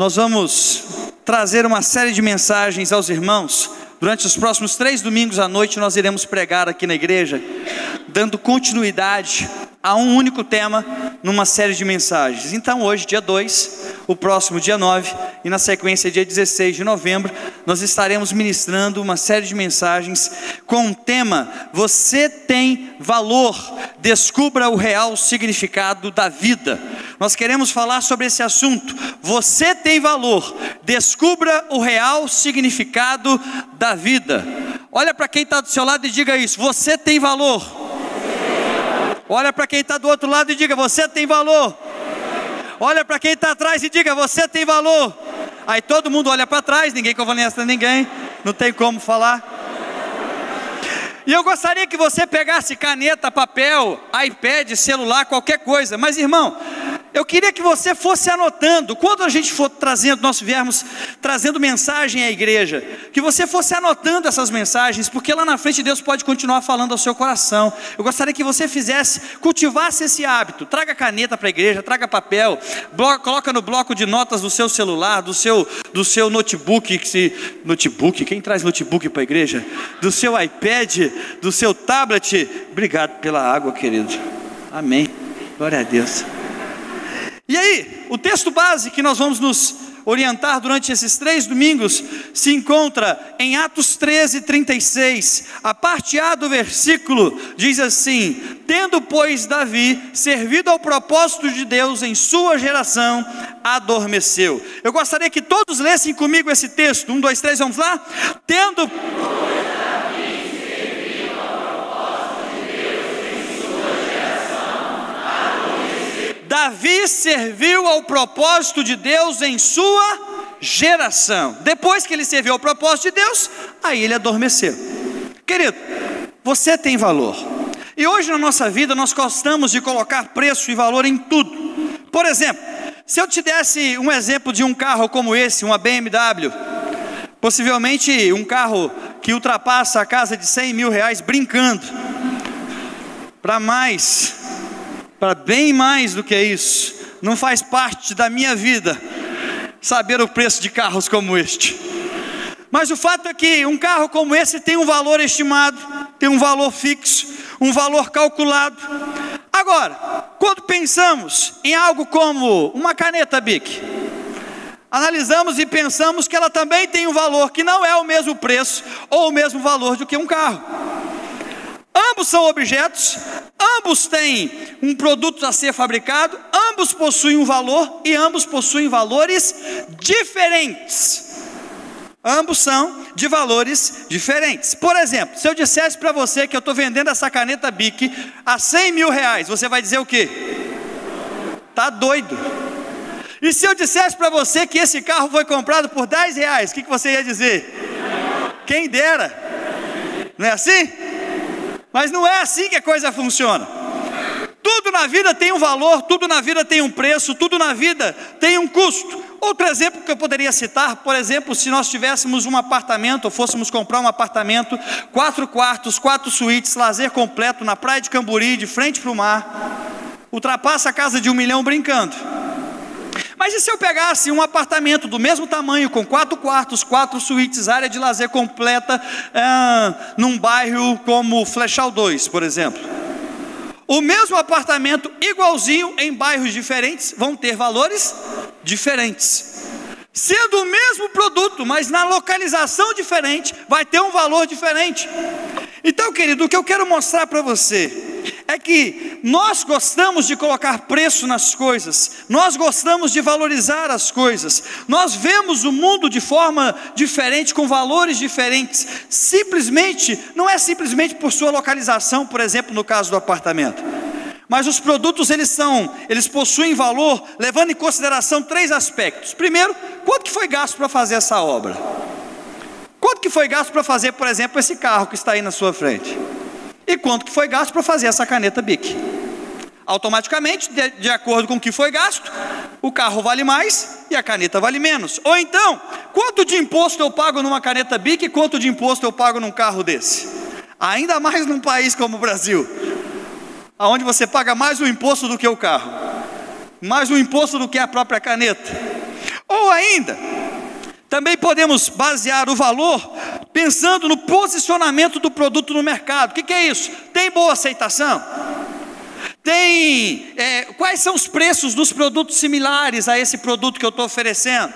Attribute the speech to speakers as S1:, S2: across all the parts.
S1: nós vamos trazer uma série de mensagens aos irmãos. Durante os próximos 3 domingos à noite nós iremos pregar aqui na igreja, dando continuidade a um único tema numa série de mensagens. Então hoje, dia 2, o próximo dia 9 e na sequência dia 16 de novembro, nós estaremos ministrando uma série de mensagens com o tema: você tem valor, descubra o real significado da vida. Nós queremos falar sobre esse assunto. Você tem valor, descubra o real significado da vida. Olha para quem está do seu lado e diga isso: você tem valor. Olha para quem está do outro lado e diga: você tem valor. Olha para quem está atrás e diga: você tem valor. Aí todo mundo olha para trás, ninguém conversa ninguém, não tem como falar. E eu gostaria que você pegasse caneta, papel, iPad, celular, qualquer coisa. Mas irmão, eu queria que você fosse anotando, quando a gente for trazendo, nós viermos trazendo mensagem à igreja, que você fosse anotando essas mensagens, porque lá na frente Deus pode continuar falando ao seu coração. Eu gostaria que você cultivasse esse hábito. Traga caneta para a igreja, traga papel, coloca no bloco de notas do seu celular, do seu notebook, quem traz notebook para a igreja? Do seu iPad, do seu tablet. Obrigado pela água, querido. Amém, glória a Deus. E aí, o texto base que nós vamos nos orientar durante esses 3 domingos se encontra em Atos 13:36. A parte A do versículo diz assim: tendo pois Davi servido ao propósito de Deus em sua geração, adormeceu. Eu gostaria que todos lessem comigo esse texto. 1, 2, 3, vamos lá? Tendo Davi serviu ao propósito de Deus em sua geração. Depois que ele serviu ao propósito de Deus, aí ele adormeceu. Querido, você tem valor. E hoje na nossa vida nós gostamos de colocar preço e valor em tudo. Por exemplo, se eu te desse um exemplo de um carro como esse, uma BMW, possivelmente um carro que ultrapassa a casa de 100 mil reais, brincando, para bem mais do que isso. Não faz parte da minha vida saber o preço de carros como este. Mas o fato é que um carro como esse tem um valor estimado, tem um valor fixo, um valor calculado. Agora, quando pensamos em algo como uma caneta Bic, analisamos e pensamos que ela também tem um valor que não é o mesmo preço ou o mesmo valor do que um carro. Ambos são objetos, ambos têm um produto a ser fabricado, ambos possuem um valor e ambos possuem valores diferentes. Ambos são de valores diferentes. Por exemplo, se eu dissesse para você que eu estou vendendo essa caneta Bic a 100 mil reais, você vai dizer o quê? Tá doido. E se eu dissesse para você que esse carro foi comprado por 10 reais, o que você ia dizer? Quem dera. Não é assim? Mas não é assim que a coisa funciona. Tudo na vida tem um valor, tudo na vida tem um preço, tudo na vida tem um custo. Outro exemplo que eu poderia citar, por exemplo, se nós tivéssemos um apartamento, ou fôssemos comprar um apartamento, 4 quartos, 4 suítes, lazer completo, na praia de Camburi, de frente para o mar, ultrapassa a casa de 1 milhão brincando. Mas e se eu pegasse um apartamento do mesmo tamanho, com 4 quartos, 4 suítes, área de lazer completa, num bairro como Flechal 2, por exemplo? O mesmo apartamento, igualzinho, em bairros diferentes, vão ter valores diferentes. Sendo o mesmo produto, mas na localização diferente, vai ter um valor diferente. Então, querido, o que eu quero mostrar para você é que nós gostamos de colocar preço nas coisas, nós gostamos de valorizar as coisas, nós vemos o mundo de forma diferente, com valores diferentes. Não é simplesmente por sua localização, por exemplo, no caso do apartamento, mas os produtos eles possuem valor, levando em consideração 3 aspectos. Primeiro, quanto que foi gasto para fazer essa obra? Quanto que foi gasto para fazer, por exemplo, esse carro que está aí na sua frente? E quanto que foi gasto para fazer essa caneta Bic? Automaticamente, de acordo com o que foi gasto, o carro vale mais e a caneta vale menos. Ou então, quanto de imposto eu pago numa caneta Bic e quanto de imposto eu pago num carro desse? Ainda mais num país como o Brasil, onde você paga mais o imposto do que o carro, mais o imposto do que a própria caneta. Ou ainda, também podemos basear o valor pensando no posicionamento do produto no mercado. O que é isso? Tem boa aceitação? Quais são os preços dos produtos similares a esse produto que eu estou oferecendo?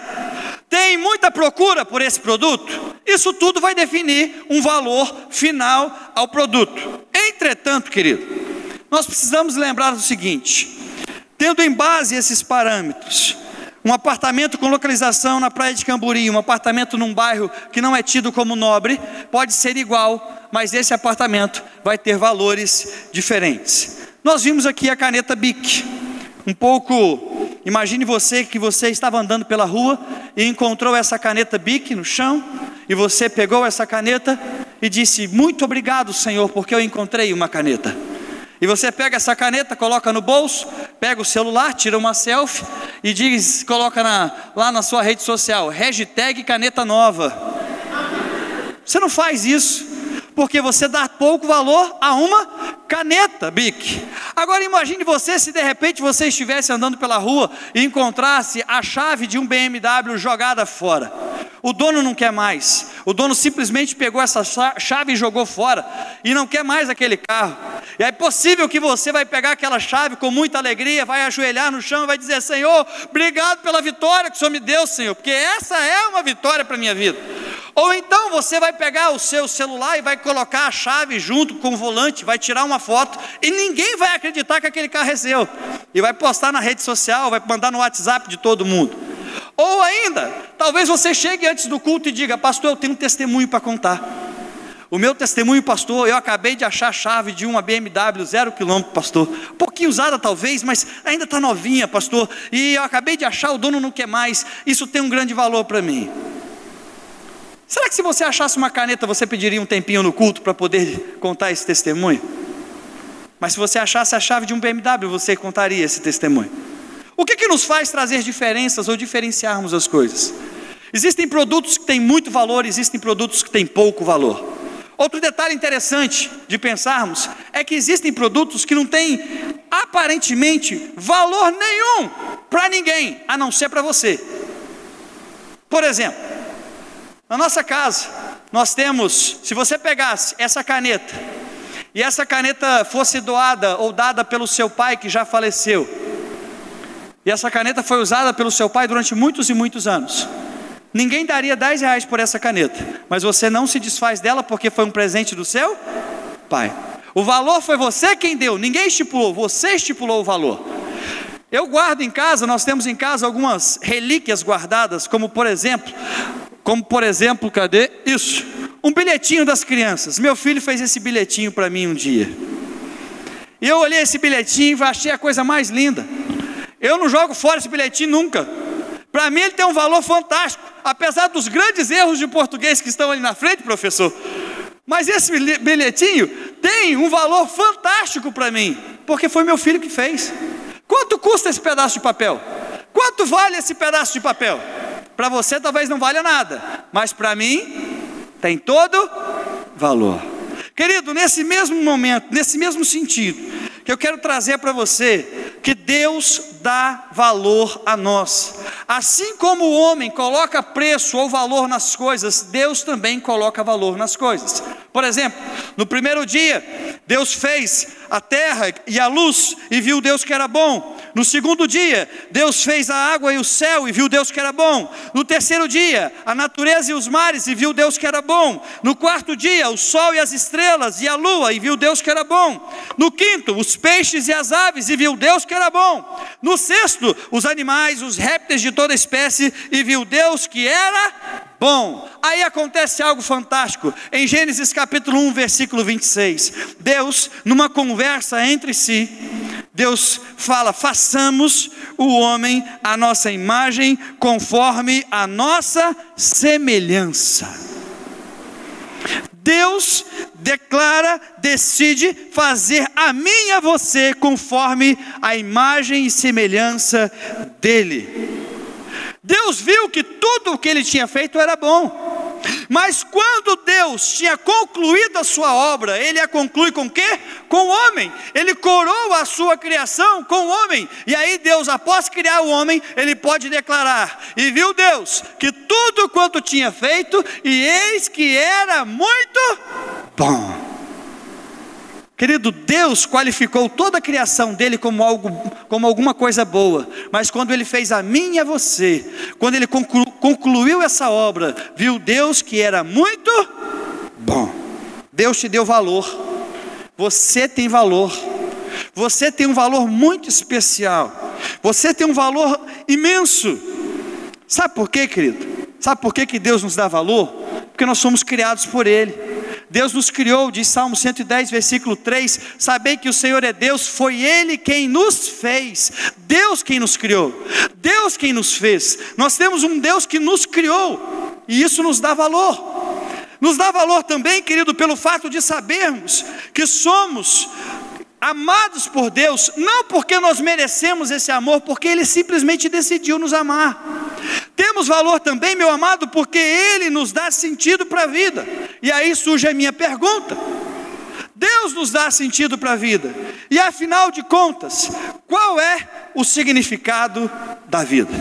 S1: Tem muita procura por esse produto? Isso tudo vai definir um valor final ao produto. Entretanto, querido, nós precisamos lembrar do seguinte: tendo em base esses parâmetros, um apartamento com localização na praia de Camburi, um apartamento num bairro que não é tido como nobre, pode ser igual, mas esse apartamento vai ter valores diferentes. Nós vimos aqui a caneta Bic. Imagine que você estava andando pela rua e encontrou essa caneta Bic no chão, e você pegou essa caneta e disse: muito obrigado, Senhor, porque eu encontrei uma caneta. E você pega essa caneta, coloca no bolso, pega o celular, tira uma selfie e coloca lá na sua rede social, hashtag caneta nova. Você não faz isso, porque você dá pouco valor a uma caneta Bic. Agora imagine se de repente você estivesse andando pela rua e encontrasse a chave de um BMW jogada fora. O dono não quer mais, o dono simplesmente pegou essa chave e jogou fora, e não quer mais aquele carro. E é possível que você vai pegar aquela chave com muita alegria, vai ajoelhar no chão e vai dizer: Senhor, obrigado pela vitória que o Senhor me deu, Senhor, porque essa é uma vitória para a minha vida. Ou então você vai pegar o seu celular e vai colocar a chave junto com o volante, vai tirar uma foto, e ninguém vai acreditar que aquele carro é seu, e vai postar na rede social, vai mandar no WhatsApp de todo mundo. Ou ainda, talvez você chegue antes do culto e diga: pastor, eu tenho um testemunho para contar. O meu testemunho, pastor, eu acabei de achar a chave de uma BMW 0 km, pastor, um pouquinho usada talvez, mas ainda está novinha, pastor, e eu acabei de achar, o dono não quer mais, isso tem um grande valor para mim. Será que se você achasse uma caneta, você pediria um tempinho no culto para poder contar esse testemunho? Mas se você achasse a chave de um BMW, você contaria esse testemunho? O que nos faz trazer diferenças ou diferenciarmos as coisas? Existem produtos que têm muito valor, existem produtos que têm pouco valor. Outro detalhe interessante de pensarmos é que existem produtos que não têm aparentemente valor nenhum para ninguém, a não ser para você. Por exemplo, na nossa casa, nós temos, se você pegasse essa caneta, e essa caneta fosse doada ou dada pelo seu pai que já faleceu, e essa caneta foi usada pelo seu pai durante muitos e muitos anos, ninguém daria R$10 por essa caneta, mas você não se desfaz dela porque foi um presente do seu pai. O valor foi você quem deu, ninguém estipulou, você estipulou o valor. Eu guardo em casa, nós temos em casa algumas relíquias guardadas, como por exemplo, cadê isso? Um bilhetinho das crianças. Meu filho fez esse bilhetinho para mim um dia, e eu olhei esse bilhetinho e achei a coisa mais linda. Eu não jogo fora esse bilhetinho nunca. Para mim ele tem um valor fantástico, apesar dos grandes erros de português que estão ali na frente, professor. Mas esse bilhetinho tem um valor fantástico para mim, porque foi meu filho que fez. Quanto custa esse pedaço de papel? Quanto vale esse pedaço de papel? Para você talvez não valha nada, mas para mim tem todo valor. Querido, nesse mesmo momento, nesse mesmo sentido, que eu quero trazer para você, que Deus dá valor a nós. Assim como o homem coloca preço ou valor nas coisas, Deus também coloca valor nas coisas. Por exemplo, no primeiro dia, Deus fez a terra e a luz, e viu Deus que era bom. No segundo dia, Deus fez a água e o céu, e viu Deus que era bom. No terceiro dia, a natureza e os mares, e viu Deus que era bom. No quarto dia, o sol e as estrelas, e a lua, e viu Deus que era bom. No quinto, os peixes e as aves, e viu Deus que era bom. No sexto, os animais, os répteis de toda espécie, e viu Deus que era bom. Aí acontece algo fantástico, em Gênesis capítulo 1, versículo 26, Deus, numa conversa entre si, Deus fala: façamos o homem à nossa imagem, conforme a nossa semelhança. Deus decide fazer a mim e a você conforme a imagem e semelhança dele. Deus viu que tudo o que ele tinha feito era bom. Mas quando Deus tinha concluído a sua obra, Ele a conclui com o quê? Com o homem. Ele coroa a sua criação com o homem. E aí Deus, após criar o homem, Ele pode declarar: e viu Deus que tudo quanto tinha feito, e eis que era muito bom. Querido, Deus qualificou toda a criação dele como alguma coisa boa, mas quando Ele fez a mim e a você, quando Ele concluiu essa obra, viu Deus que era muito bom. Deus te deu valor, você tem valor, você tem um valor muito especial, você tem um valor imenso. Sabe por quê, querido? Sabe por que Deus nos dá valor? Porque nós somos criados por Ele. Deus nos criou, diz Salmo 110, versículo 3, sabei que o Senhor é Deus, foi Ele quem nos fez, Deus quem nos criou, Deus quem nos fez. Nós temos um Deus que nos criou, e isso nos dá valor. Nos dá valor também, querido, pelo fato de sabermos que somos amados por Deus, não porque nós merecemos esse amor, porque Ele simplesmente decidiu nos amar. Temos valor também, meu amado, porque Ele nos dá sentido para a vida. E aí surge a minha pergunta: Deus nos dá sentido para a vida, e afinal de contas, qual é o significado da vida?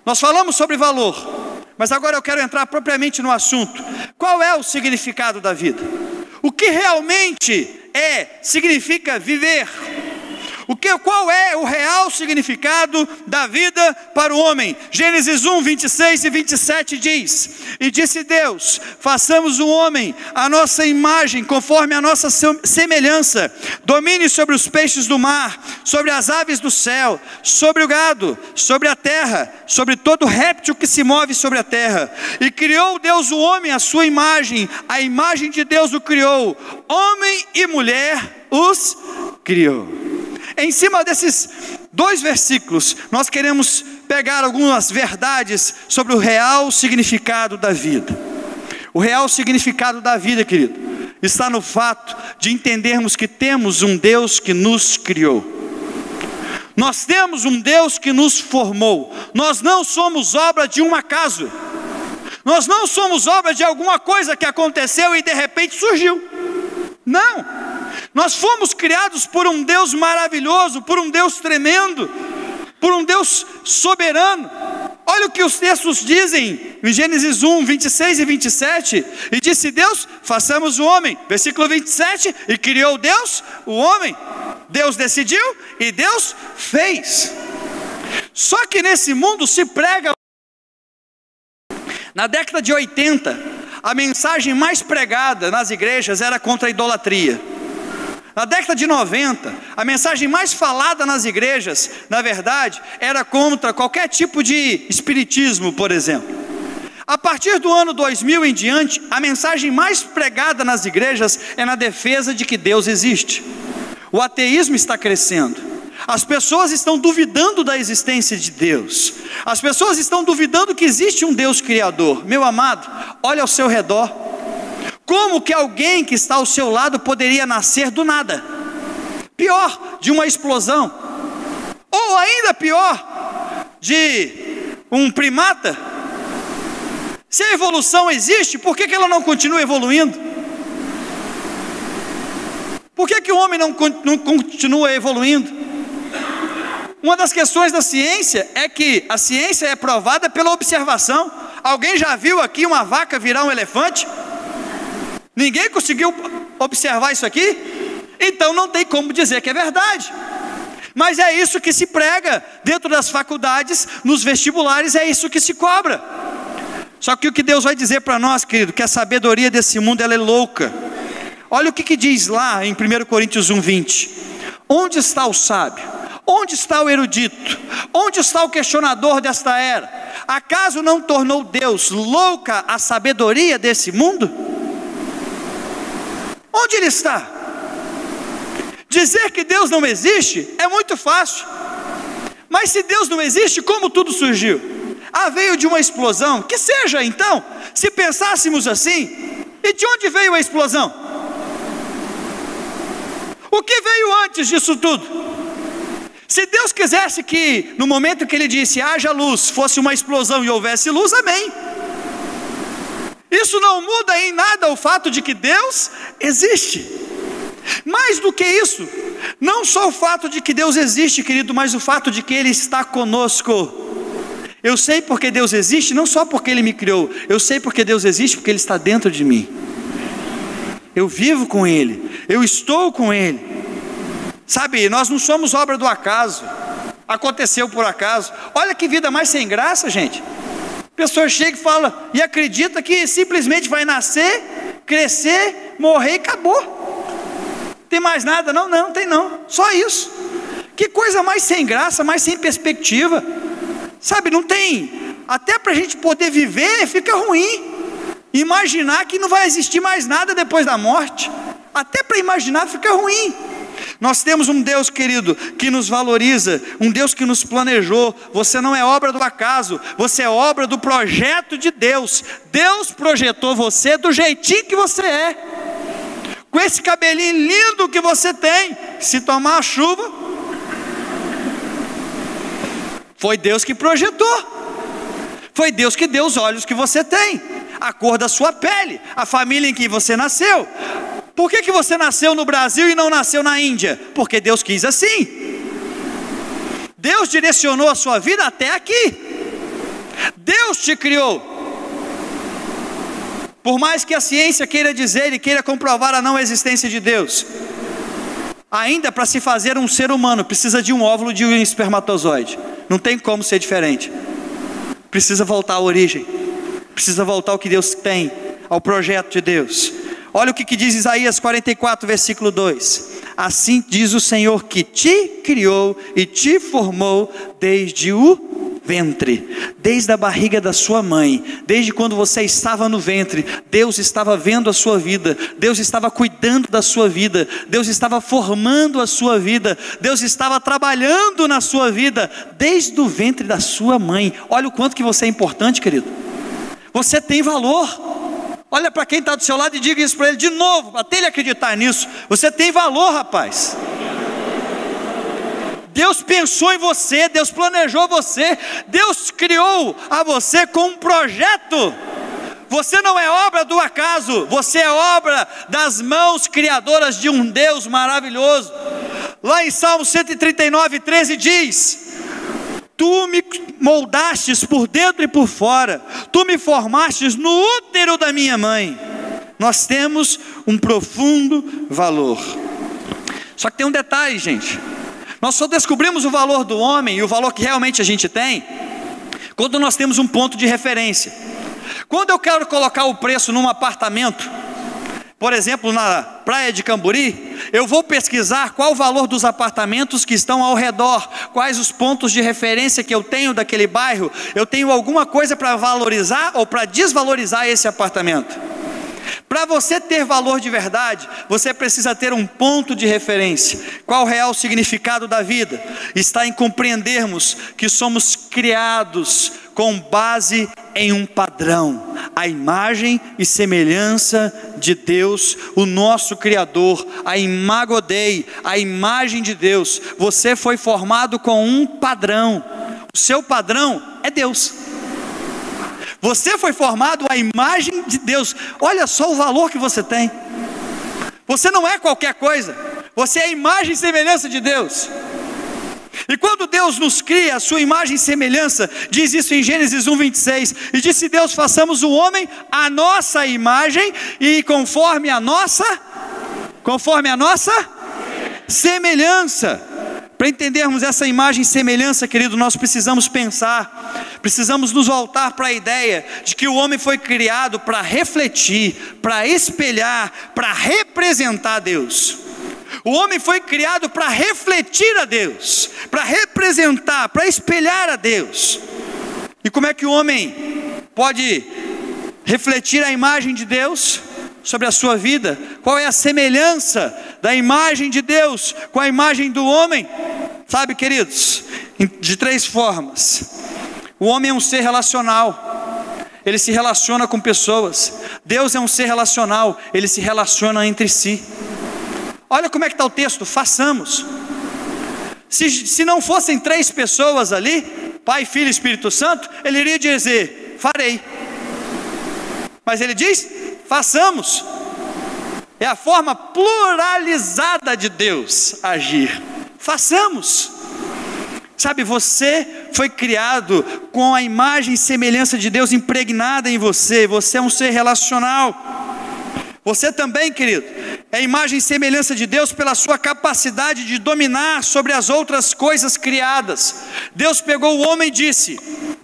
S1: Nós falamos sobre valor, mas agora eu quero entrar propriamente no assunto. Qual é o significado da vida? O que realmente significa viver? Qual é o real significado da vida para o homem? Gênesis 1, 26 e 27 diz: e disse Deus, façamos o homem à nossa imagem, conforme a nossa semelhança, domine sobre os peixes do mar, sobre as aves do céu, sobre o gado, sobre a terra, sobre todo réptil que se move sobre a terra. E criou Deus o homem à sua imagem, a imagem de Deus o criou, homem e mulher os criou. Em cima desses dois versículos, nós queremos pegar algumas verdades sobre o real significado da vida. O real significado da vida, querido, está no fato de entendermos que temos um Deus que nos criou. Nós temos um Deus que nos formou. Nós não somos obra de um acaso. Nós não somos obra de alguma coisa que aconteceu e de repente surgiu. Não. Nós fomos criados por um Deus maravilhoso, por um Deus tremendo, por um Deus soberano. Olha o que os textos dizem em Gênesis 1, 26 e 27. E disse Deus, façamos o homem. Versículo 27, e criou Deus o homem. Deus decidiu e Deus fez. Só que nesse mundo se prega. Na década de 80, a mensagem mais pregada nas igrejas era contra a idolatria. Na década de 90, a mensagem mais falada nas igrejas, na verdade, era contra qualquer tipo de espiritismo, por exemplo. A partir do ano 2000 em diante, a mensagem mais pregada nas igrejas é na defesa de que Deus existe. O ateísmo está crescendo. As pessoas estão duvidando da existência de Deus. As pessoas estão duvidando que existe um Deus criador. Meu amado, olha ao seu redor. Como que alguém que está ao seu lado poderia nascer do nada? Pior, de uma explosão. Ou ainda pior, de um primata. Se a evolução existe, por que ela não continua evoluindo? Por que o homem não continua evoluindo? Uma das questões da ciência é que a ciência é provada pela observação. Alguém já viu aqui uma vaca virar um elefante? Ninguém conseguiu observar isso aqui? Então não tem como dizer que é verdade. Mas é isso que se prega dentro das faculdades, nos vestibulares, é isso que se cobra. Só que o que Deus vai dizer para nós, querido, que a sabedoria desse mundo ela é louca. Olha o que diz lá em 1 Coríntios 1, 20. Onde está o sábio? Onde está o erudito? Onde está o questionador desta era? Acaso não tornou Deus louca a sabedoria desse mundo? Onde ele está? Dizer que Deus não existe é muito fácil. Mas se Deus não existe, como tudo surgiu? Veio de uma explosão. Que seja então, se pensássemos assim. E de onde veio a explosão? O que veio antes disso tudo? Se Deus quisesse que no momento que Ele disse haja luz, fosse uma explosão e houvesse luz, amém. Isso não muda em nada o fato de que Deus existe. Mais do que isso, não só o fato de que Deus existe, querido, mas o fato de que Ele está conosco. Eu sei porque Deus existe, não só porque Ele me criou. Eu sei porque Deus existe, porque Ele está dentro de mim. Eu vivo com Ele, eu estou com Ele. Sabe, nós não somos obra do acaso. Aconteceu por acaso. Olha que vida mais sem graça, gente. A pessoa chega e fala, e acredita que simplesmente vai nascer, crescer, morrer e acabou. Tem mais nada? Não, não tem não, só isso. Que coisa mais sem graça, mais sem perspectiva. Sabe, não tem, até para a gente poder viver fica ruim. Imaginar que não vai existir mais nada depois da morte, até para imaginar fica ruim. Nós temos um Deus, querido, que nos valoriza, um Deus que nos planejou. Você não é obra do acaso, você é obra do projeto de Deus. Deus projetou você do jeitinho que você é, com esse cabelinho lindo que você tem. Se tomar a chuva, foi Deus que projetou, foi Deus que deu os olhos que você tem, a cor da sua pele, a família em que você nasceu. Por que você nasceu no Brasil e não nasceu na Índia? Porque Deus quis assim. Deus direcionou a sua vida até aqui. Deus te criou. Por mais que a ciência queira dizer e queira comprovar a não existência de Deus, ainda para se fazer um ser humano precisa de um óvulo de um espermatozoide. Não tem como ser diferente. Precisa voltar à origem, precisa voltar ao que Deus tem, ao projeto de Deus. Olha o que diz Isaías 44, versículo 2. Assim diz o Senhor que te criou e te formou desde o ventre, desde a barriga da sua mãe, desde quando você estava no ventre. Deus estava vendo a sua vida, Deus estava cuidando da sua vida, Deus estava formando a sua vida, Deus estava trabalhando na sua vida, desde o ventre da sua mãe. Olha o quanto que você é importante, querido. Você tem valor. Olha para quem está do seu lado e diga isso para ele de novo, até ele acreditar nisso. Você tem valor, rapaz. Deus pensou em você, Deus planejou você, Deus criou a você com um projeto. Você não é obra do acaso, você é obra das mãos criadoras de um Deus maravilhoso. Lá em Salmo 139, 13 diz: Tu me moldastes por dentro e por fora, Tu me formastes no útero da minha mãe. Nós temos um profundo valor. Só que tem um detalhe, gente. Nós só descobrimos o valor do homem e o valor que realmente a gente tem quando nós temos um ponto de referência. Quando eu quero colocar o preço num apartamento, por exemplo, na praia de Camburi, eu vou pesquisar qual o valor dos apartamentos que estão ao redor, quais os pontos de referência que eu tenho daquele bairro. Eu tenho alguma coisa para valorizar ou para desvalorizar esse apartamento. Para você ter valor de verdade, você precisa ter um ponto de referência. Qual o real significado da vida? Está em compreendermos que somos criados com base em um padrão, a imagem e semelhança de Deus, o nosso Criador, a imago Dei, a imagem de Deus. Você foi formado com um padrão, o seu padrão é Deus. Você foi formado à imagem de Deus. Olha só o valor que você tem. Você não é qualquer coisa, você é a imagem e semelhança de Deus. E quando Deus nos cria a sua imagem e semelhança, diz isso em Gênesis 1:26, e disse Deus: façamos o homem à nossa imagem e conforme a nossa semelhança. Para entendermos essa imagem e semelhança, querido, nós precisamos pensar, precisamos nos voltar para a ideia de que o homem foi criado para refletir, para espelhar, para representar Deus. O homem foi criado para refletir a Deus, para representar, para espelhar a Deus. E como é que o homem pode refletir a imagem de Deus sobre a sua vida? Qual é a semelhança da imagem de Deus com a imagem do homem? Sabe, queridos, de três formas. O homem é um ser relacional, ele se relaciona com pessoas. Deus é um ser relacional, ele se relaciona entre si. Olha como é que está o texto: façamos. Se não fossem três pessoas ali, Pai, Filho e Espírito Santo, ele iria dizer: farei. Mas ele diz: façamos. É a forma pluralizada de Deus agir. Façamos. Sabe, você foi criado com a imagem e semelhança de Deus impregnada em você. Você é um ser relacional. Você também, querido, é a imagem e semelhança de Deus pela sua capacidade de dominar sobre as outras coisas criadas. Deus pegou o homem e disse: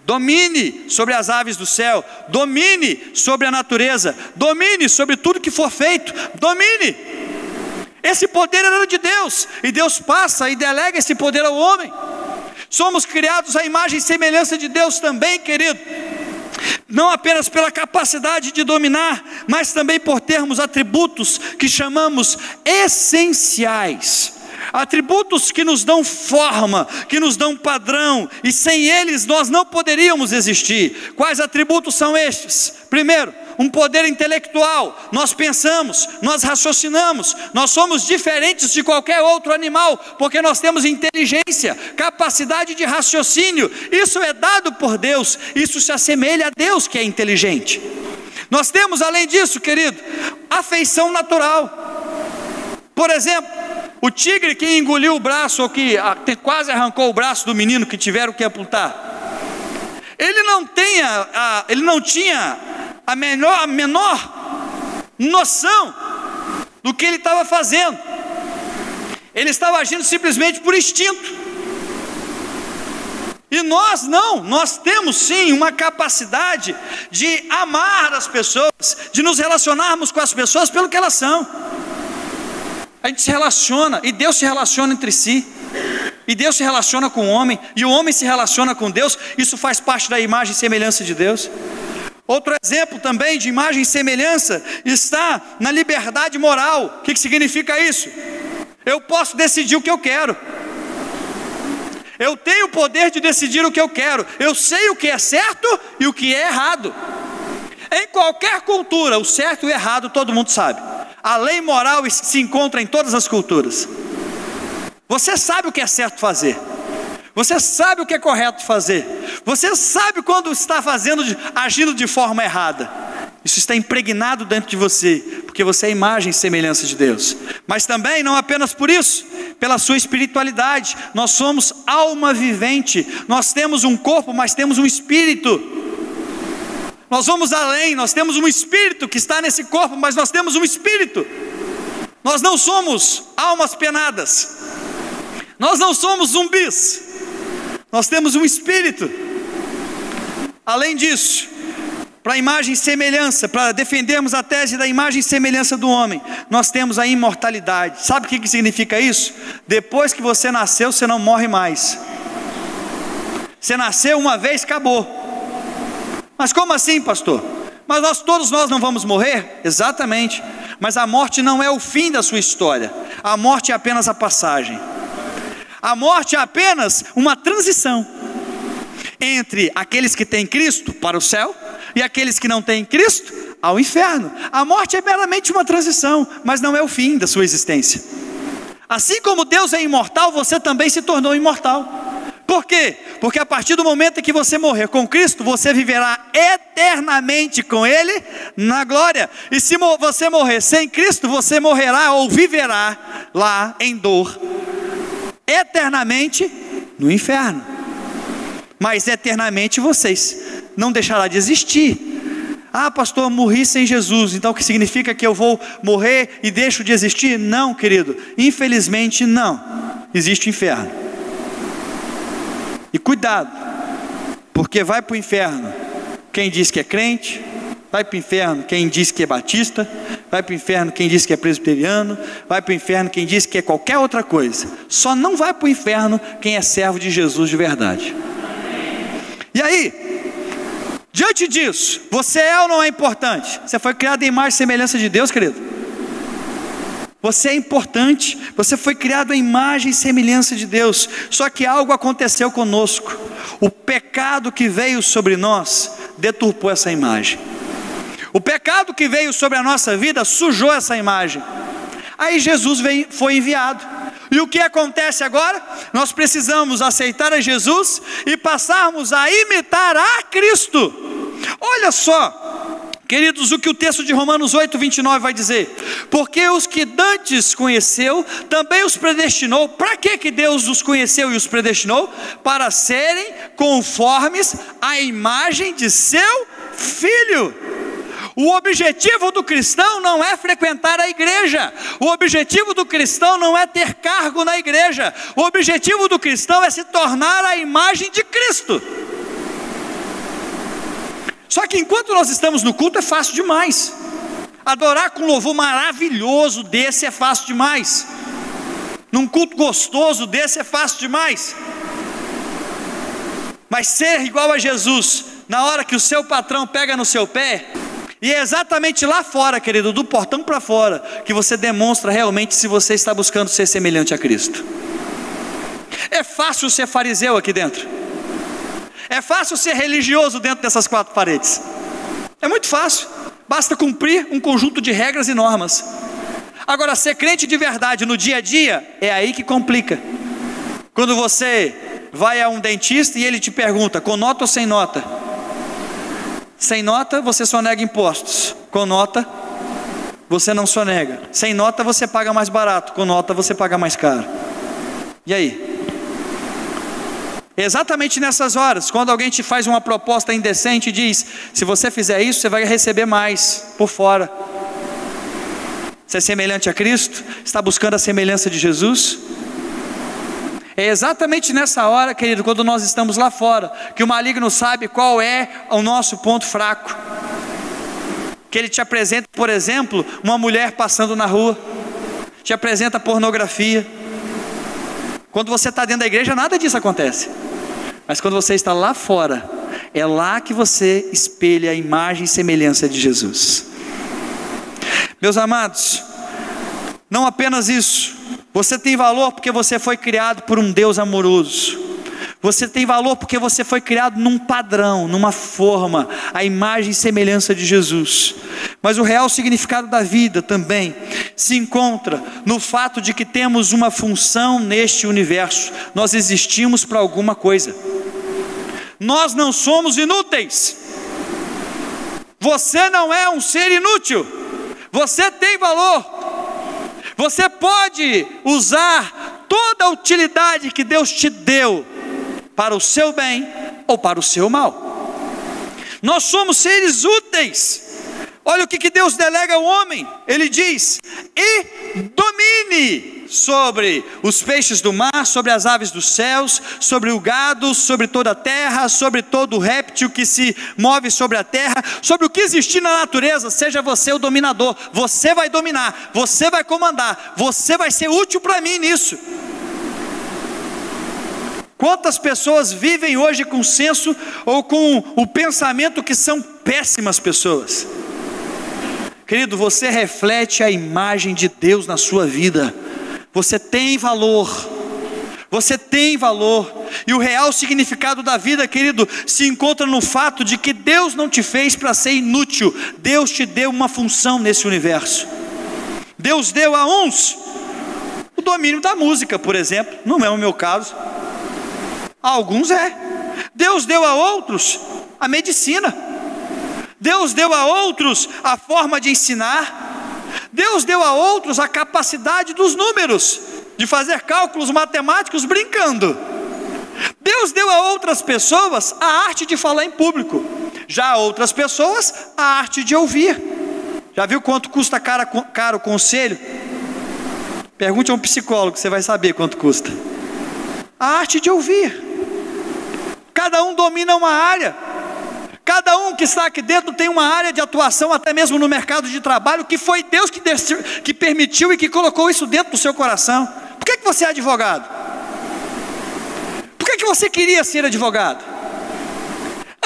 S1: domine sobre as aves do céu, domine sobre a natureza, domine sobre tudo que for feito, domine. Esse poder era de Deus, e Deus passa e delega esse poder ao homem. Somos criados à imagem e semelhança de Deus também, querido, não apenas pela capacidade de dominar, mas também por termos atributos que chamamos essenciais, atributos que nos dão forma, que nos dão padrão, e sem eles nós não poderíamos existir. Quais atributos são estes? Primeiro, um poder intelectual. Nós pensamos, nós raciocinamos, nós somos diferentes de qualquer outro animal, porque nós temos inteligência, capacidade de raciocínio. Isso é dado por Deus, isso se assemelha a Deus, que é inteligente. Nós temos, além disso, querido, afeição natural. Por exemplo, o tigre que engoliu o braço, ou que quase arrancou o braço do menino que tiveram que amputar, ele não tinha a menor noção do que ele estava fazendo. Ele estava agindo simplesmente por instinto. E nós não, nós temos sim uma capacidade de amar as pessoas, de nos relacionarmos com as pessoas pelo que elas são. A gente se relaciona, e Deus se relaciona entre si, e Deus se relaciona com o homem, e o homem se relaciona com Deus. Isso faz parte da imagem e semelhança de Deus. Outro exemplo também de imagem e semelhança está na liberdade moral. O que significa isso? Eu posso decidir o que eu quero. Eu tenho o poder de decidir o que eu quero. Eu sei o que é certo e o que é errado. Em qualquer cultura, o certo e o errado todo mundo sabe. A lei moral se encontra em todas as culturas. Você sabe o que é certo fazer. Você sabe o que é correto fazer. Você sabe quando está agindo de forma errada. Isso está impregnado dentro de você, porque você é a imagem e semelhança de Deus. Mas também, não apenas por isso, pela sua espiritualidade. Nós somos alma vivente. Nós temos um corpo, mas temos um espírito. Nós vamos além, nós temos um espírito que está nesse corpo, mas nós temos um espírito. Nós não somos almas penadas. Nós não somos zumbis. Nós temos um espírito. Além disso, para a imagem e semelhança, para defendermos a tese da imagem e semelhança do homem, nós temos a imortalidade. Sabe o que significa isso? Depois que você nasceu, você não morre mais. Você nasceu uma vez, acabou. Mas como assim, pastor? Mas todos nós não vamos morrer? Exatamente. Mas a morte não é o fim da sua história. A morte é apenas a passagem. A morte é apenas uma transição entre aqueles que têm Cristo para o céu e aqueles que não têm Cristo ao inferno. A morte é meramente uma transição, mas não é o fim da sua existência. Assim como Deus é imortal, você também se tornou imortal. Por quê? Porque a partir do momento em que você morrer com Cristo, você viverá eternamente com Ele na glória. E se você morrer sem Cristo, você morrerá ou viverá lá em dor, eternamente no inferno. Mas eternamente vocês não deixará de existir. Ah, pastor, eu morri sem Jesus, então o que significa que eu vou morrer e deixo de existir? Não, querido, infelizmente não. Existe o inferno. E cuidado, porque vai para o inferno quem diz que é crente, vai para o inferno quem diz que é batista, vai para o inferno quem diz que é presbiteriano, vai para o inferno quem diz que é qualquer outra coisa. Só não vai para o inferno quem é servo de Jesus de verdade. E aí, diante disso, você é ou não é importante? Você foi criado em imagem e semelhança de Deus, querido. Você é importante, você foi criado à imagem e semelhança de Deus. Só que algo aconteceu conosco. O pecado que veio sobre nós deturpou essa imagem. O pecado que veio sobre a nossa vida sujou essa imagem. Aí Jesus foi enviado. E o que acontece agora? Nós precisamos aceitar a Jesus e passarmos a imitar a Cristo. Olha só Queridos, o que o texto de Romanos 8:29 vai dizer? Porque os que dantes conheceu, também os predestinou. Para que Deus os conheceu e os predestinou? Para serem conformes à imagem de seu Filho. O objetivo do cristão não é frequentar a igreja. O objetivo do cristão não é ter cargo na igreja. O objetivo do cristão é se tornar a imagem de Cristo. Só que enquanto nós estamos no culto é fácil demais. Adorar com louvor maravilhoso desse é fácil demais. Num culto gostoso desse é fácil demais. Mas ser igual a Jesus, na hora que o seu patrão pega no seu pé, e é exatamente lá fora, querido, do portão para fora, que você demonstra realmente se você está buscando ser semelhante a Cristo. É fácil ser fariseu aqui dentro. É fácil ser religioso dentro dessas quatro paredes. É muito fácil. Basta cumprir um conjunto de regras e normas. Agora, ser crente de verdade no dia a dia, é aí que complica. Quando você vai a um dentista e ele te pergunta, com nota ou sem nota? Sem nota, você sonega impostos. Com nota, você não sonega. Sem nota, você paga mais barato. Com nota, você paga mais caro. E aí? Exatamente nessas horas, quando alguém te faz uma proposta indecente e diz, se você fizer isso, você vai receber mais por fora. Você é semelhante a Cristo? Está buscando a semelhança de Jesus? É exatamente nessa hora, querido, quando nós estamos lá fora, que o maligno sabe qual é o nosso ponto fraco. Que ele te apresenta, por exemplo, uma mulher passando na rua, te apresenta pornografia. Quando você está dentro da igreja, nada disso acontece. Mas quando você está lá fora, é lá que você espelha a imagem e semelhança de Jesus. Meus amados, não apenas isso, você tem valor porque você foi criado por um Deus amoroso. Você tem valor porque você foi criado num padrão, numa forma, a imagem e semelhança de Jesus. Mas o real significado da vida também se encontra no fato de que temos uma função neste universo. Nós existimos para alguma coisa. Nós não somos inúteis. Você não é um ser inútil. Você tem valor. Você pode usar toda a utilidade que Deus te deu para o seu bem ou para o seu mal. Nós somos seres úteis. Olha o que Deus delega ao homem. Ele diz, e domine sobre os peixes do mar, sobre as aves dos céus, sobre o gado, sobre toda a terra, sobre todo o réptil que se move sobre a terra, sobre o que existir na natureza. Seja você o dominador. Você vai dominar, você vai comandar, você vai ser útil para mim nisso. Quantas pessoas vivem hoje com o senso ou com o pensamento que são péssimas pessoas? Querido, você reflete a imagem de Deus na sua vida. Você tem valor. Você tem valor. E o real significado da vida, querido, se encontra no fato de que Deus não te fez para ser inútil. Deus te deu uma função nesse universo. Deus deu a uns o domínio da música, por exemplo. Não é o meu caso. A alguns é. Deus deu a outros a medicina. Deus deu a outros a forma de ensinar. Deus deu a outros a capacidade dos números, de fazer cálculos matemáticos brincando. Deus deu a outras pessoas a arte de falar em público. Já a outras pessoas a arte de ouvir. Já viu quanto custa caro o conselho? Pergunte a um psicólogo, você vai saber quanto custa. A arte de ouvir. Cada um domina uma área. Cada um que está aqui dentro tem uma área de atuação, até mesmo no mercado de trabalho, que foi Deus que permitiu e que colocou isso dentro do seu coração. Por que você é advogado? Por que você queria ser advogado?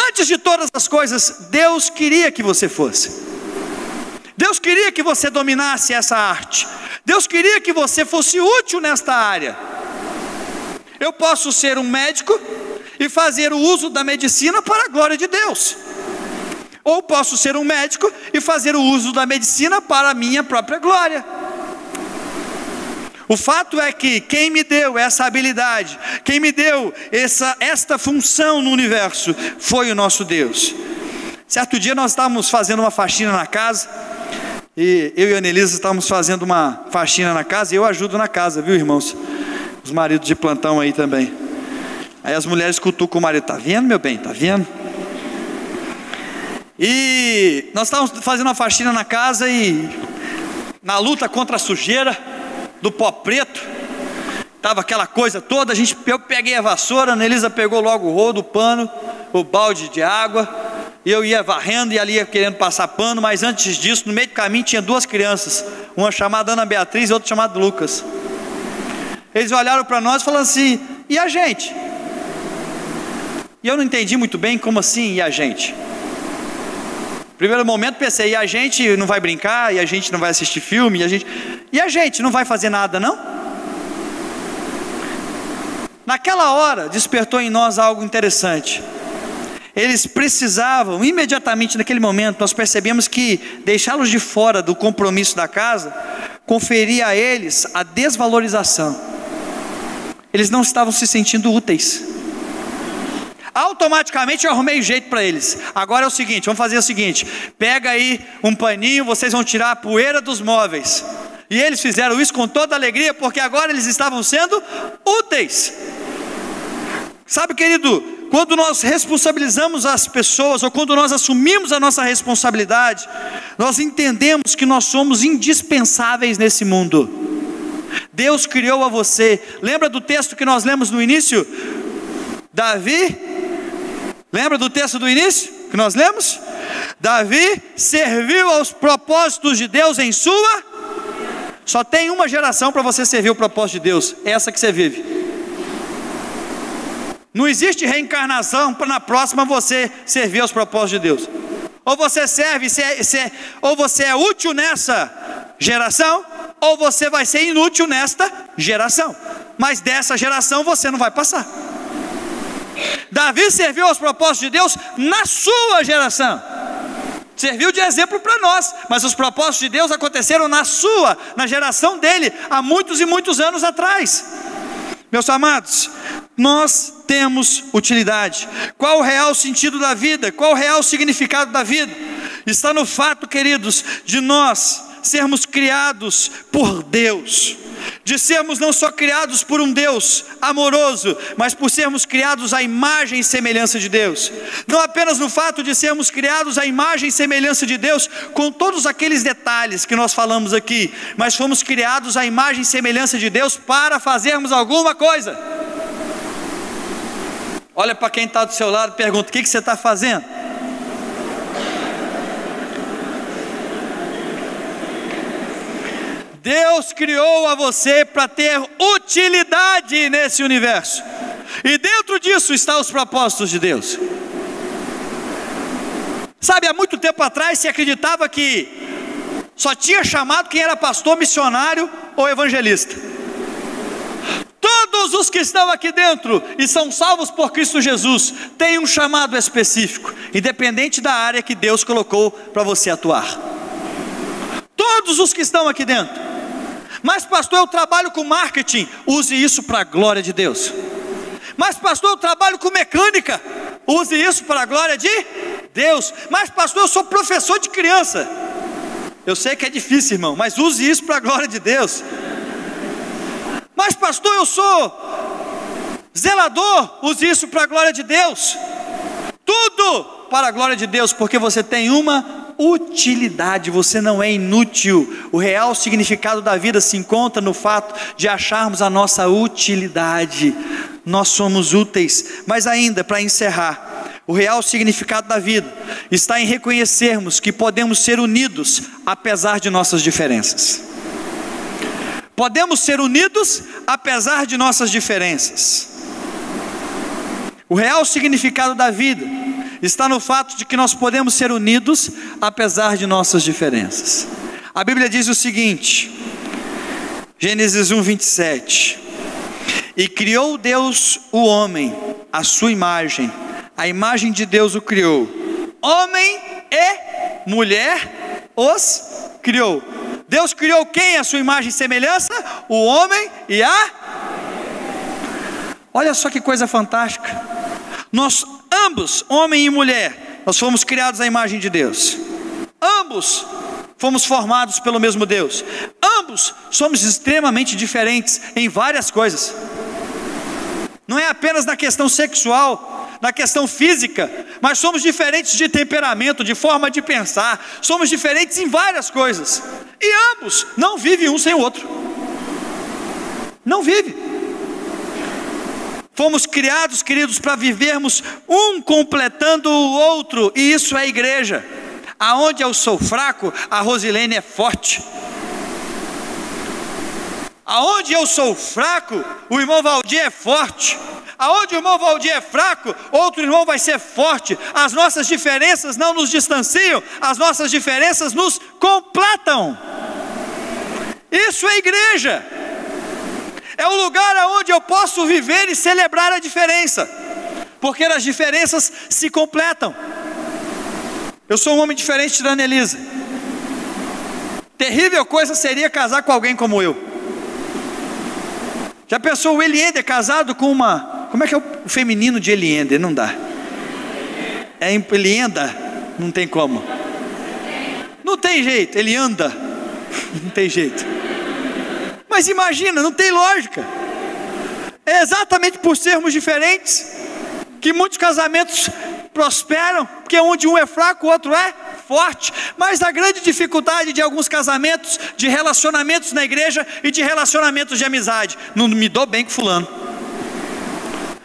S1: Antes de todas as coisas, Deus queria que você fosse. Deus queria que você dominasse essa arte. Deus queria que você fosse útil nesta área. Eu posso ser um médico e fazer o uso da medicina para a glória de Deus. Ou posso ser um médico e fazer o uso da medicina para a minha própria glória. O fato é que quem me deu essa habilidade, quem me deu esta função no universo, foi o nosso Deus. Certo dia nós estávamos fazendo uma faxina na casa, e eu e a Anelisa estávamos fazendo uma faxina na casa, e eu ajudo na casa, viu, irmãos? Os maridos de plantão aí também. Aí as mulheres cutucam o marido: tá vendo, meu bem, tá vendo? E nós estávamos fazendo uma faxina na casa, e na luta contra a sujeira do pó preto, estava aquela coisa toda. Eu peguei a vassoura, a Anelisa pegou logo o rodo, o pano, o balde de água, e eu ia varrendo, e ali ia querendo passar pano. Mas antes disso, no meio do caminho, tinha duas crianças, uma chamada Ana Beatriz e outra chamada Lucas. Eles olharam para nós e falaram assim: e a gente? E eu não entendi muito bem como assim, e a gente? Primeiro momento pensei: e a gente não vai brincar, e a gente não vai assistir filme, e a gente não vai fazer nada, não? Naquela hora despertou em nós algo interessante. Eles precisavam, imediatamente naquele momento, nós percebemos que deixá-los de fora do compromisso da casa conferia a eles a desvalorização. Eles não estavam se sentindo úteis. Automaticamente eu arrumei jeito para eles. Agora é o seguinte, vamos fazer o seguinte: pega aí um paninho, vocês vão tirar a poeira dos móveis. E eles fizeram isso com toda alegria, porque agora eles estavam sendo úteis. Sabe, querido, quando nós responsabilizamos as pessoas, ou quando nós assumimos a nossa responsabilidade, nós entendemos que nós somos indispensáveis nesse mundo. Deus criou a você. Lembra do texto que nós lemos no início? Davi, lembra do texto do início que nós lemos? Davi serviu aos propósitos de Deus em sua... Só tem uma geração para você servir o propósito de Deus, essa que você vive. Não existe reencarnação para na próxima você servir aos propósitos de Deus. Ou você serve, ou você é útil nessa geração, ou você vai ser inútil nesta geração. Mas dessa geração você não vai passar. Davi serviu aos propósitos de Deus na sua geração. Serviu de exemplo para nós, mas os propósitos de Deus aconteceram na geração dele, há muitos e muitos anos atrás. Meus amados, nós temos utilidade. Qual o real sentido da vida? Qual o real significado da vida? Está no fato, queridos, de nós sermos criados por Deus, de sermos não só criados por um Deus amoroso, mas por sermos criados à imagem e semelhança de Deus. Não apenas no fato de sermos criados à imagem e semelhança de Deus, com todos aqueles detalhes que nós falamos aqui, mas fomos criados à imagem e semelhança de Deus para fazermos alguma coisa. Olha para quem está do seu lado e pergunta: o que você está fazendo? Deus criou a você para ter utilidade nesse universo, e dentro disso estão os propósitos de Deus. Sabe, há muito tempo atrás se acreditava que só tinha chamado quem era pastor, missionário ou evangelista. Todos os que estão aqui dentro e são salvos por Cristo Jesus têm um chamado específico, independente da área que Deus colocou para você atuar. Todos os que estão aqui dentro. Mas pastor, eu trabalho com marketing. Use isso para a glória de Deus. Mas pastor, eu trabalho com mecânica. Use isso para a glória de Deus. Mas pastor, eu sou professor de criança. Eu sei que é difícil, irmão, mas use isso para a glória de Deus. Mas pastor, eu sou zelador. Use isso para a glória de Deus. Tudo para a glória de Deus, porque você tem uma utilidade, você não é inútil. O real significado da vida se encontra no fato de acharmos a nossa utilidade. Nós somos úteis. Mas ainda, para encerrar, o real significado da vida está em reconhecermos que podemos ser unidos apesar de nossas diferenças. Podemos ser unidos apesar de nossas diferenças. O real significado da vida está no fato de que nós podemos ser unidos apesar de nossas diferenças. A Bíblia diz o seguinte, Gênesis 1:27: e criou Deus o homem à sua imagem, a imagem de Deus o criou, homem e mulher os criou. Deus criou quem à sua imagem e semelhança? O homem e a... Olha só que coisa fantástica. Nós ambos, homem e mulher, nós fomos criados à imagem de Deus. Ambos fomos formados pelo mesmo Deus. Ambos somos extremamente diferentes em várias coisas. Não é apenas na questão sexual, na questão física, mas somos diferentes de temperamento, de forma de pensar. Somos diferentes em várias coisas. E ambos não vivem um sem o outro. Não vive. Fomos criados, queridos, para vivermos um completando o outro. E isso é a igreja. Aonde eu sou fraco, a Rosilene é forte. Aonde eu sou fraco, o irmão Valdir é forte. Aonde o irmão Valdir é fraco, outro irmão vai ser forte. As nossas diferenças não nos distanciam, as nossas diferenças nos completam. Isso é igreja. É o lugar onde eu posso viver e celebrar a diferença, porque as diferenças se completam. Eu sou um homem diferente da Anelisa. Terrível coisa seria casar com alguém como eu. Já pensou o Eliender casado com uma... Como é que é o feminino de Eliender? Não dá. É Elienda? Não tem como. Não tem jeito. Elianda? Não tem jeito. Mas imagina, não tem lógica. É exatamente por sermos diferentes que muitos casamentos prosperam, porque onde um é fraco, o outro é forte. Mas a grande dificuldade de alguns casamentos, de relacionamentos na igreja e de relacionamentos de amizade: não me dou bem com fulano,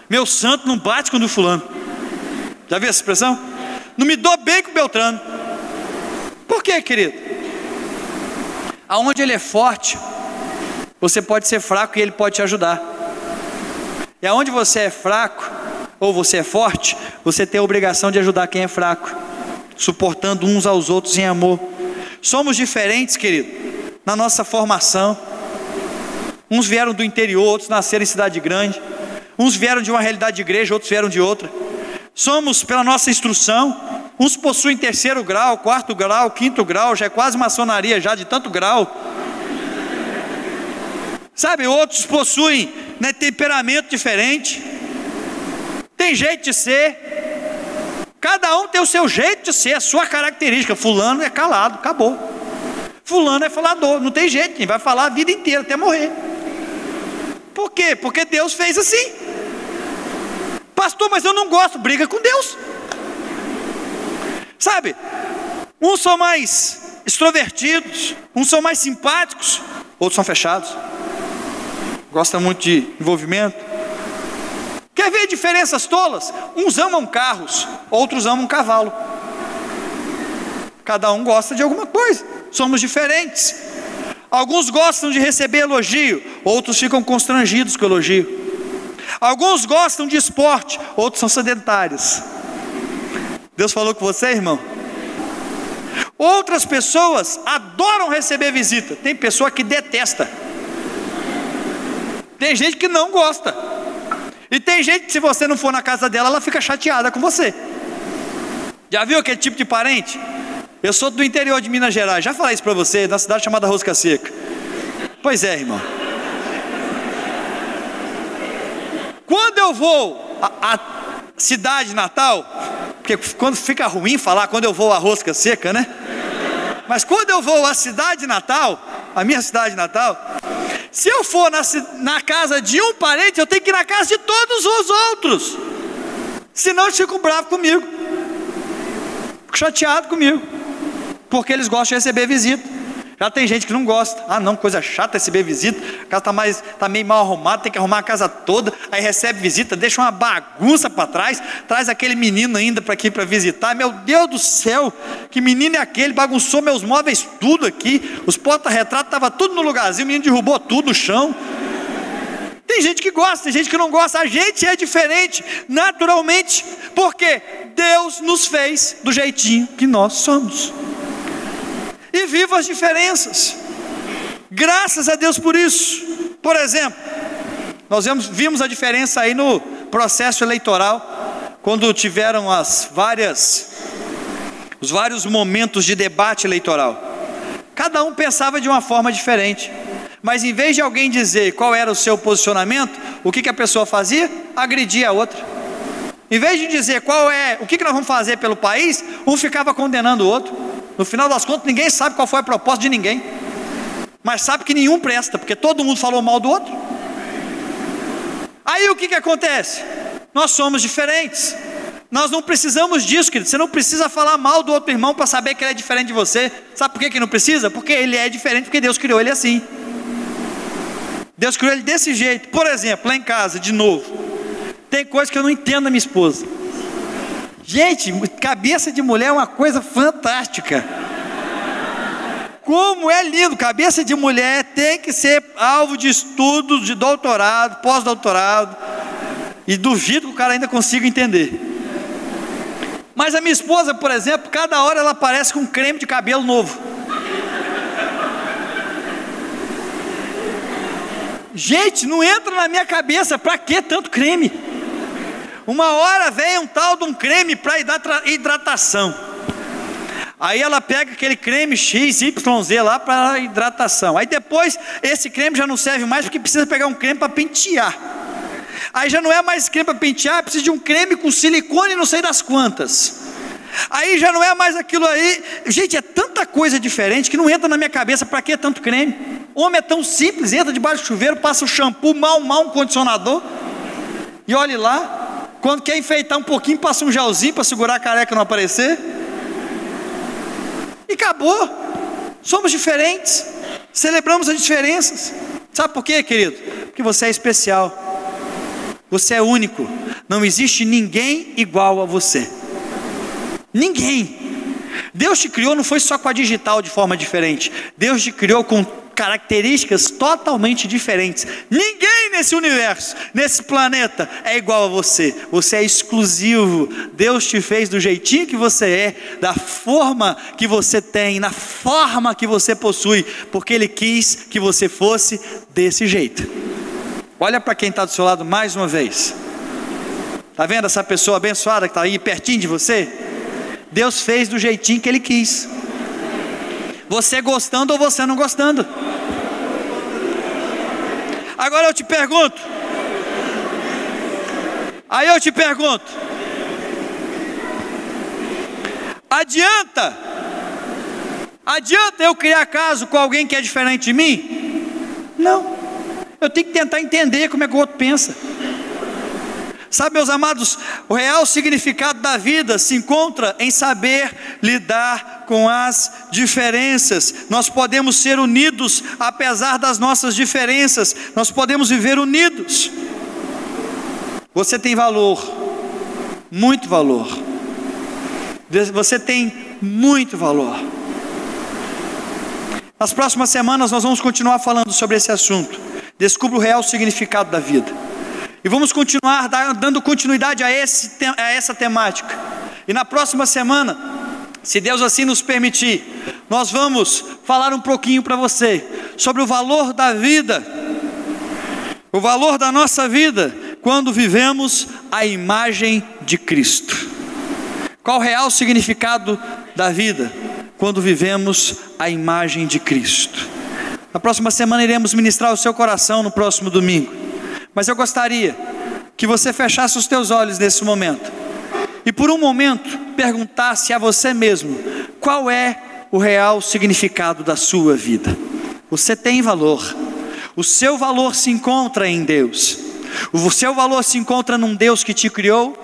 S1: meu santo não bate com o do fulano. Já viu essa expressão? Não me dou bem com o Beltrano. Por quê, querido? Aonde ele é forte, você pode ser fraco e ele pode te ajudar. E aonde você é fraco ou você é forte, você tem a obrigação de ajudar quem é fraco, suportando uns aos outros em amor. Somos diferentes, querido, na nossa formação. Uns vieram do interior, outros nasceram em cidade grande. Uns vieram de uma realidade de igreja, outros vieram de outra. Somos pela nossa instrução. Uns possuem 3º grau, 4º grau, 5º grau, já é quase maçonaria já de tanto grau. Sabe, outros possuem, né, temperamento diferente. Tem jeito de ser. Cada um tem o seu jeito de ser, a sua característica. Fulano é calado, acabou. Fulano é falador, não tem jeito, ele vai falar a vida inteira até morrer. Por quê? Porque Deus fez assim. Pastor, mas eu não gosto. Briga com Deus. Sabe, uns são mais extrovertidos, uns são mais simpáticos, outros são fechados, gostam muito de envolvimento. Quer ver diferenças tolas? Uns amam carros, outros amam cavalo. Cada um gosta de alguma coisa. Somos diferentes. Alguns gostam de receber elogio, outros ficam constrangidos com o elogio. Alguns gostam de esporte, outros são sedentários. Deus falou com você, irmão? Outras pessoas adoram receber visita. Tem pessoa que detesta. Tem gente que não gosta. E tem gente que, se você não for na casa dela, ela fica chateada com você. Já viu aquele tipo de parente? Eu sou do interior de Minas Gerais, já falei isso para você, da cidade chamada Rosca Seca. Pois é, irmão. Quando eu vou à cidade natal, porque quando fica ruim falar quando eu vou à Rosca Seca, né? Mas quando eu vou à cidade natal, a minha cidade natal, se eu for na casa de um parente, eu tenho que ir na casa de todos os outros. Senão eles ficam bravos comigo, ficam chateados comigo, porque eles gostam de receber visita. Já tem gente que não gosta. Ah não, coisa chata receber visita. A casa está meio mal arrumada, tem que arrumar a casa toda. Aí recebe visita, deixa uma bagunça para trás. Traz aquele menino ainda para aqui para visitar. Meu Deus do céu, que menino é aquele? Bagunçou meus móveis tudo aqui. Os porta-retratos estavam tudo no lugarzinho. O menino derrubou tudo no chão. Tem gente que gosta, tem gente que não gosta. A gente é diferente, naturalmente, porque Deus nos fez do jeitinho que nós somos. E viva as diferenças. Graças a Deus por isso. Por exemplo, nós vimos a diferença aí no processo eleitoral, quando tiveram os vários momentos de debate eleitoral. Cada um pensava de uma forma diferente, mas em vez de alguém dizer qual era o seu posicionamento, o que a pessoa fazia? Agredia a outra. Em vez de dizer o que nós vamos fazer pelo país, um ficava condenando o outro. No final das contas, ninguém sabe qual foi a proposta de ninguém, mas sabe que nenhum presta, porque todo mundo falou mal do outro. Aí o que acontece? Nós somos diferentes. Nós não precisamos disso, querido. Você não precisa falar mal do outro irmão para saber que ele é diferente de você. Sabe por que não precisa? Porque ele é diferente, porque Deus criou ele assim. Deus criou ele desse jeito. Por exemplo, lá em casa, de novo, tem coisa que eu não entendo da minha esposa. Gente, cabeça de mulher é uma coisa fantástica. Como é lindo. Cabeça de mulher tem que ser alvo de estudos, de doutorado, pós-doutorado, e duvido que o cara ainda consiga entender. Mas a minha esposa, por exemplo, cada hora ela aparece com um creme de cabelo novo. Gente, não entra na minha cabeça, para que tanto creme? Uma hora vem um tal de um creme para hidratação. Aí ela pega aquele creme XYZ lá para hidratação. Aí depois esse creme já não serve mais, porque precisa pegar um creme para pentear. Aí já não é mais creme para pentear, precisa de um creme com silicone não sei das quantas. Aí já não é mais aquilo aí. Gente, é tanta coisa diferente que não entra na minha cabeça. Para que tanto creme? Homem é tão simples, entra debaixo do chuveiro, passa o shampoo, mal um condicionador, e olhe lá. Quando quer enfeitar um pouquinho, passa um gelzinho para segurar a careca não aparecer, e acabou. Somos diferentes, celebramos as diferenças. Sabe por quê, querido? Porque você é especial. Você é único. Não existe ninguém igual a você. Ninguém. Deus te criou não foi só com a digital de forma diferente. Deus te criou com características totalmente diferentes. Ninguém nesse universo, nesse planeta é igual a você. Você é exclusivo. Deus te fez do jeitinho que você é, da forma que você tem, na forma que você possui, porque Ele quis que você fosse desse jeito. Olha para quem está do seu lado mais uma vez. Está vendo essa pessoa abençoada que está aí pertinho de você? Deus fez do jeitinho que Ele quis. Você gostando ou você não gostando. Agora eu te pergunto. Adianta eu criar caso com alguém que é diferente de mim? Não. Eu tenho que tentar entender como é que o outro pensa. Sabe, meus amados, o real significado da vida se encontra em saber lidar com as diferenças. Nós podemos ser unidos apesar das nossas diferenças. Nós podemos viver unidos. Você tem valor, muito valor. Você tem muito valor. Nas próximas semanas nós vamos continuar falando sobre esse assunto. Descubra o real significado da vida. E vamos continuar dando continuidade a essa temática. E na próxima semana, se Deus assim nos permitir, nós vamos falar um pouquinho para você sobre o valor da vida, o valor da nossa vida, quando vivemos a imagem de Cristo. Qual o real significado da vida, quando vivemos a imagem de Cristo? Na próxima semana iremos ministrar o seu coração no próximo domingo. Mas eu gostaria que você fechasse os teus olhos nesse momento e por um momento perguntasse a você mesmo: qual é o real significado da sua vida? Você tem valor. O seu valor se encontra em Deus. O seu valor se encontra num Deus que te criou.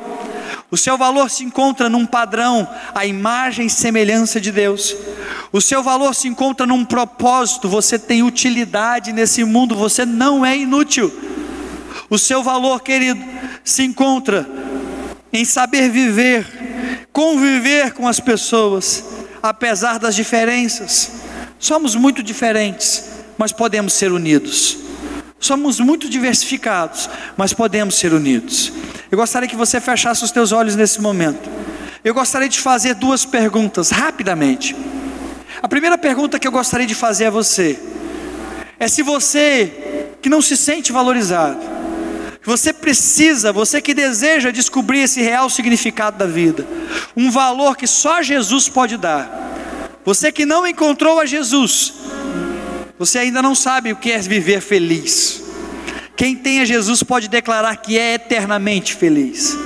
S1: O seu valor se encontra num padrão, a imagem e semelhança de Deus. O seu valor se encontra num propósito. Você tem utilidade nesse mundo, você não é inútil. O seu valor, querido, se encontra em saber viver, conviver com as pessoas, apesar das diferenças. Somos muito diferentes, mas podemos ser unidos. Somos muito diversificados, mas podemos ser unidos. Eu gostaria que você fechasse os teus olhos nesse momento. Eu gostaria de fazer duas perguntas, rapidamente. A primeira pergunta que eu gostaria de fazer a você é se você que não se sente valorizado, você que deseja descobrir esse real significado da vida, um valor que só Jesus pode dar. Você que não encontrou a Jesus, você ainda não sabe o que é viver feliz. Quem tem a Jesus pode declarar que é eternamente feliz.